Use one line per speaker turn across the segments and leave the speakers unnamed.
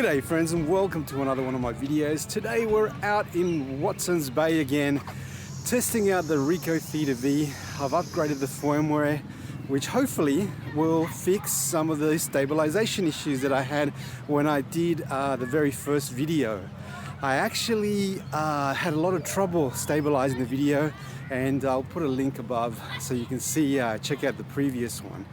G'day friends and welcome to another one of my videos. Today we're out in Watson's Bay again, testing out the Ricoh Theta V. I've upgraded the firmware, which hopefully will fix some of the stabilization issues that I had when I did the very first video. I actually had a lot of trouble stabilizing the video, and I'll put a link above so you can see, check out the previous one.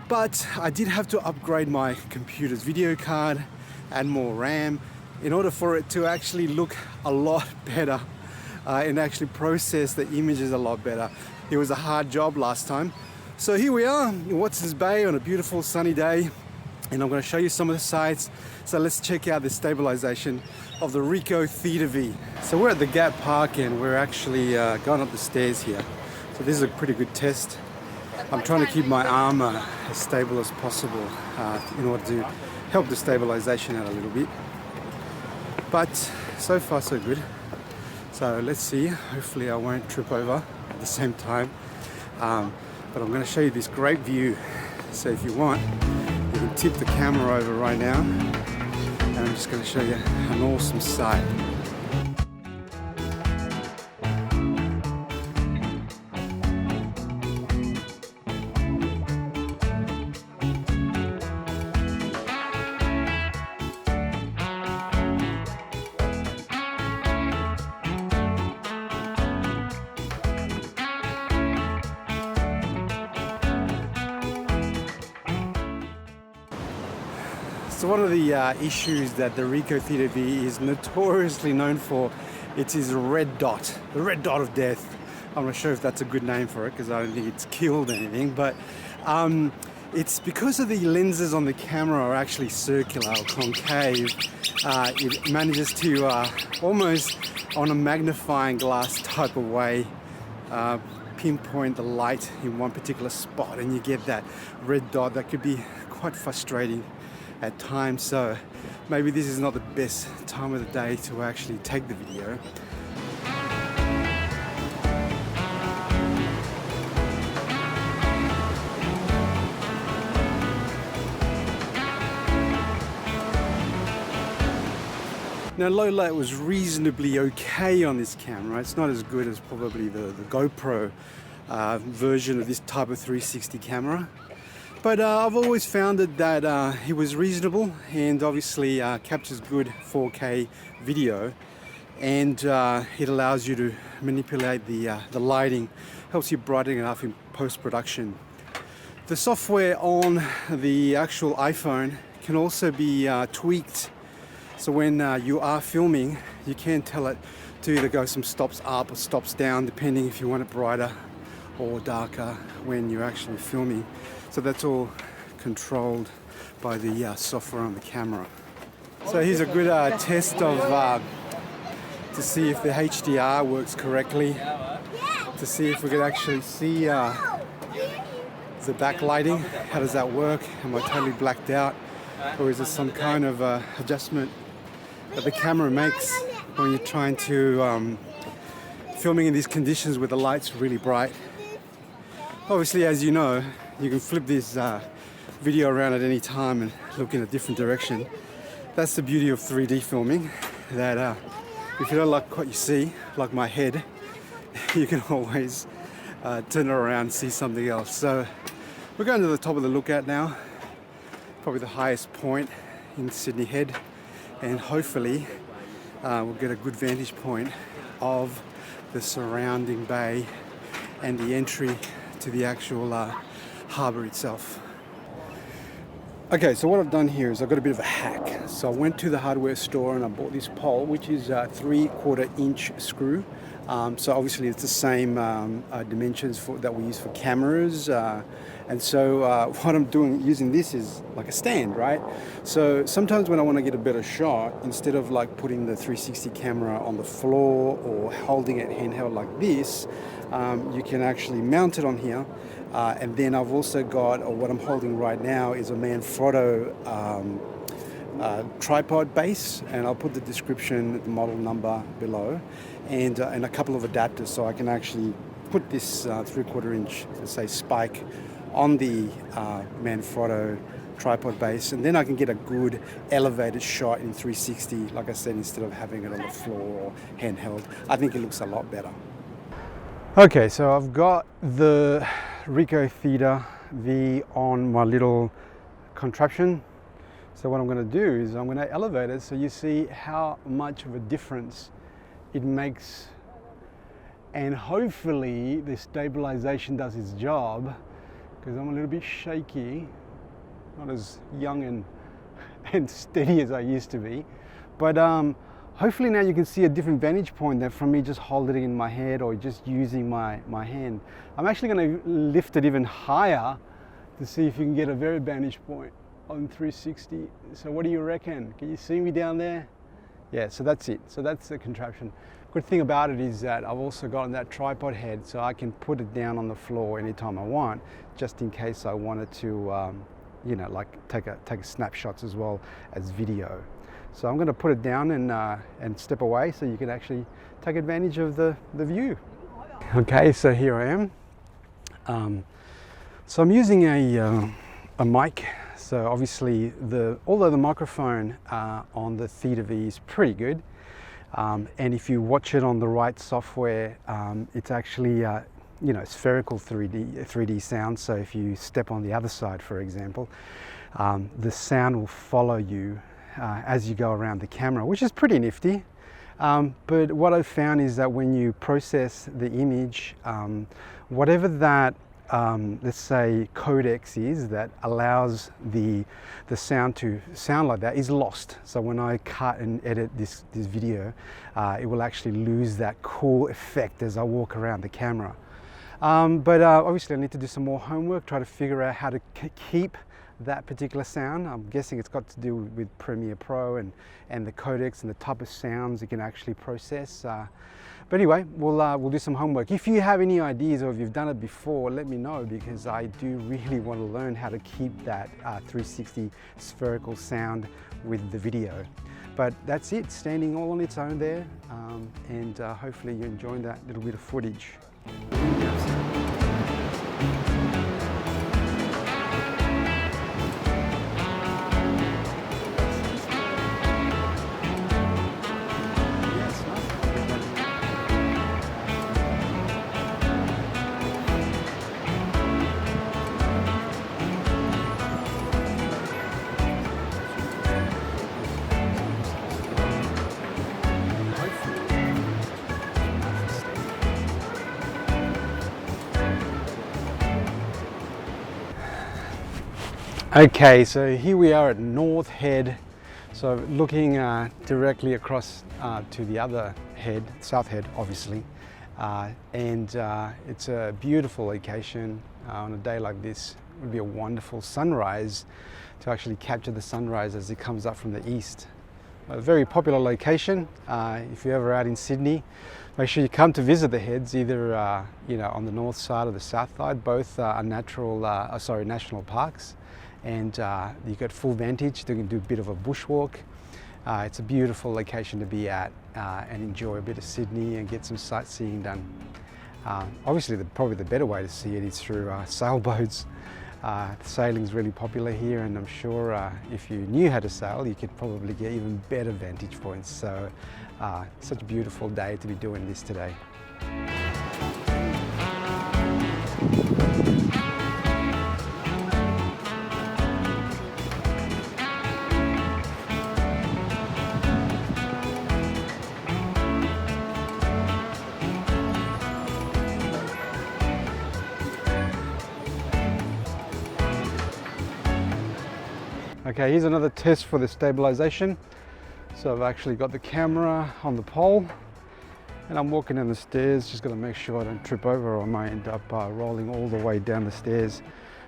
But I did have to upgrade my computer's video card, add more RAM in order for it to actually look a lot better and actually process the images a lot better. It was a hard job last time. So here we are in Watson's Bay on a beautiful sunny day, and I'm going to show you some of the sights. So let's check out the stabilization of the Ricoh Theta V. So we're at the Gap Park and we're actually going up the stairs here. So this is a pretty good test. I'm trying to keep my arm as stable as possible in order to help the stabilization out a little bit. But so far so good. So let's see, hopefully I won't trip over at the same time. But I'm going to show you this great view. So if you want, you can tip the camera over right now, and I'm just going to show you an awesome sight. So one of the issues that the Ricoh Theta V is notoriously known for, it's his red dot, the red dot of death. I'm not sure if that's a good name for it because I don't think it's killed anything, but it's because of the lenses on the camera are actually circular or concave. It manages to almost on a magnifying glass type of way pinpoint the light in one particular spot, and you get that red dot that could be quite frustrating at times. So maybe this is not the best time of the day to actually take the video. Now low light was reasonably okay on this camera. It's not as good as probably the GoPro version of this type of 360 camera. But I've always found that it was reasonable, and obviously captures good 4K video, and it allows you to manipulate the lighting, helps you brighten it up in post-production. The software on the actual iPhone can also be tweaked, so when you are filming, you can tell it to either go some stops up or stops down, depending if you want it brighter or darker when you're actually filming. So that's all controlled by the software on the camera. So here's a good test of to see if the HDR works correctly, to see if we could actually see the backlighting. How does that work? Am I totally blacked out, or is it some kind of adjustment that the camera makes when you're trying to filming in these conditions where the light's really bright? Obviously, as you know, you can flip this video around at any time and look in a different direction. That's the beauty of 3D filming, that if you don't like what you see, like my head, you can always turn it around and see something else. So we're going to the top of the lookout now, probably the highest point in Sydney Head, and hopefully we'll get a good vantage point of the surrounding bay and the entry to the actual harbour itself. Okay, so what I've done here is I've got a bit of a hack. So I went to the hardware store and I bought this pole, which is a 3/4 inch screw. So obviously it's the same dimensions that we use for cameras. And so what I'm doing using this is like a stand, right? So sometimes when I want to get a better shot, instead of like putting the 360 camera on the floor or holding it handheld like this, you can actually mount it on here. And then I've also got, or what I'm holding right now is a Manfrotto tripod base, and I'll put the description, the model number below, and a couple of adapters, so I can actually put this 3/4 inch, let's say, spike on the Manfrotto tripod base, and then I can get a good elevated shot in 360, like I said, instead of having it on the floor or handheld. I think it looks a lot better. Okay, so I've got the Ricoh Theta V on my little contraption. So what I'm going to do is I'm going to elevate it so you see how much of a difference it makes, and hopefully the stabilization does its job, because I'm a little bit shaky, not as young and steady as I used to be. But hopefully now you can see a different vantage point than from me just holding it in my head or just using my hand. I'm actually going to lift it even higher to see if you can get a very vantage point on 360. So what do you reckon? Can you see me down there? Yeah, so that's it. So that's the contraption. Good thing about it is that I've also gotten that tripod head, so I can put it down on the floor anytime I want, just in case I wanted to, you know, like take snapshots as well as video. So I'm going to put it down and step away so you can actually take advantage of the view. Okay, so here I am. So I'm using a mic. So obviously, although the microphone on the Theta V is pretty good, and if you watch it on the right software, it's actually you know, spherical 3D sound. So if you step on the other side, for example, the sound will follow you as you go around the camera, which is pretty nifty. But what I've found is that when you process the image, whatever that let's say codex is that allows the sound to sound like that is lost. So when I cut and edit this video, it will actually lose that cool effect as I walk around the camera. But obviously I need to do some more homework, try to figure out how to keep that particular sound. I'm guessing it's got to do with Premiere Pro and the codecs and the type of sounds it can actually process. But anyway, we'll do some homework. If you have any ideas or if you've done it before, let me know, because I do really want to learn how to keep that 360 spherical sound with the video. But that's it, standing all on its own there, and hopefully you're enjoying that little bit of footage. Okay, so here we are at North Head, so looking directly across to the other head, South Head obviously, and it's a beautiful location. On a day like this, it would be a wonderful sunrise to actually capture the sunrise as it comes up from the east. A very popular location. If you're ever out in Sydney, make sure you come to visit the heads, either you know, on the north side or the south side. Both are national parks. And you get full vantage. You can do a bit of a bushwalk. It's a beautiful location to be at and enjoy a bit of Sydney and get some sightseeing done. Obviously, probably the better way to see it is through sailboats. Sailing's really popular here, and I'm sure if you knew how to sail, you could probably get even better vantage points. So, such a beautiful day to be doing this today. Okay, here's another test for the stabilization. So I've actually got the camera on the pole and I'm walking down the stairs, just gotta make sure I don't trip over or I might end up rolling all the way down the stairs.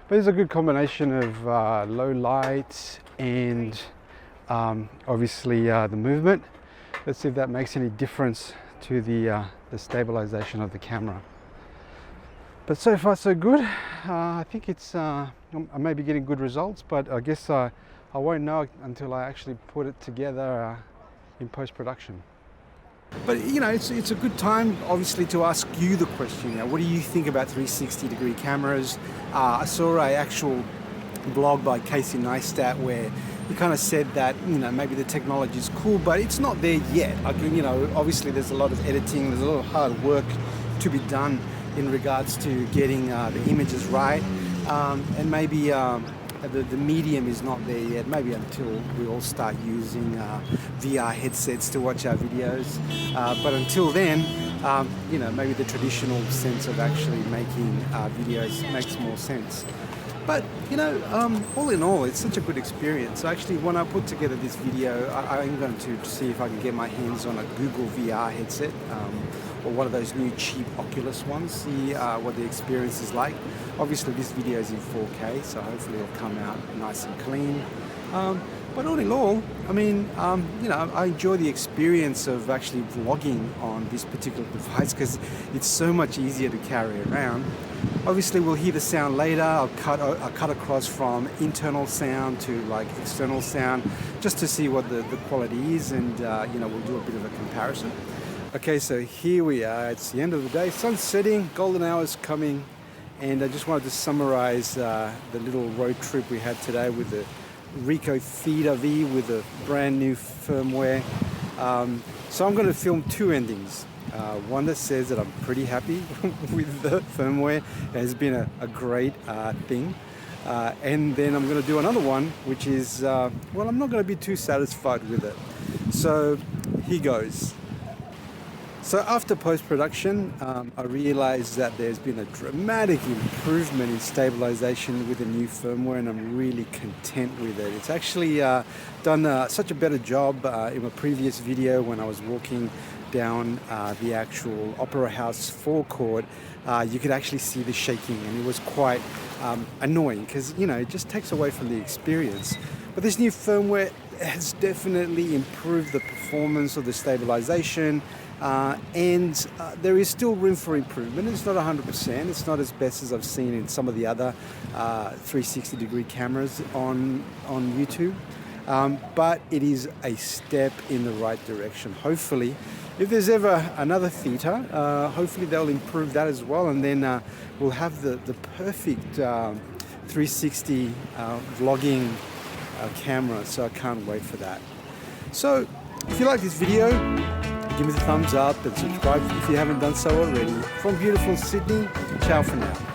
But it's a good combination of low light and obviously the movement. Let's see if that makes any difference to the stabilization of the camera. But so far so good. I think it's, I may be getting good results, but I guess I won't know until I actually put it together in post-production. But you know, it's a good time obviously to ask you the question. You know, what do you think about 360-degree cameras? I saw a actual blog by Casey Neistat where he kind of said that, you know, maybe the technology is cool, but it's not there yet. Like, you know, obviously there's a lot of editing, there's a lot of hard work to be done in regards to getting the images right, and maybe the medium is not there yet, maybe until we all start using VR headsets to watch our videos. But until then, you know, maybe the traditional sense of actually making videos makes more sense. But, you know, all in all, it's such a good experience. So actually, when I put together this video, I'm going to see if I can get my hands on a Google VR headset, or one of those new cheap Oculus ones, see what the experience is like. Obviously this video is in 4K, so hopefully it'll come out nice and clean. But all in all, I mean, you know, I enjoy the experience of actually vlogging on this particular device because it's so much easier to carry around. Obviously we'll hear the sound later. I'll cut across from internal sound to like external sound just to see what the quality is, and you know, we'll do a bit of a comparison. Okay, so here we are. It's the end of the day. Sun's setting, golden hour's coming, and I just wanted to summarize the little road trip we had today with the Ricoh Theta V with a brand new firmware. So I'm going to film two endings. One that says that I'm pretty happy with the firmware. It has been a great thing. And then I'm going to do another one, which is, well, I'm not going to be too satisfied with it. So here goes. So after post-production, I realized that there's been a dramatic improvement in stabilization with the new firmware, and I'm really content with it. It's actually done such a better job in my previous video when I was walking down the actual Opera House forecourt. You could actually see the shaking, and it was quite annoying because, you know, it just takes away from the experience. But this new firmware has definitely improved the performance of the stabilization. And there is still room for improvement. It's not 100%. It's not as best as I've seen in some of the other 360-degree cameras on YouTube. But it is a step in the right direction. Hopefully, if there's ever another Theta, hopefully they'll improve that as well, and then we'll have the perfect 360 vlogging camera. So I can't wait for that. So if you like this video, give me the thumbs up and subscribe if you haven't done so already. From beautiful Sydney, ciao for now.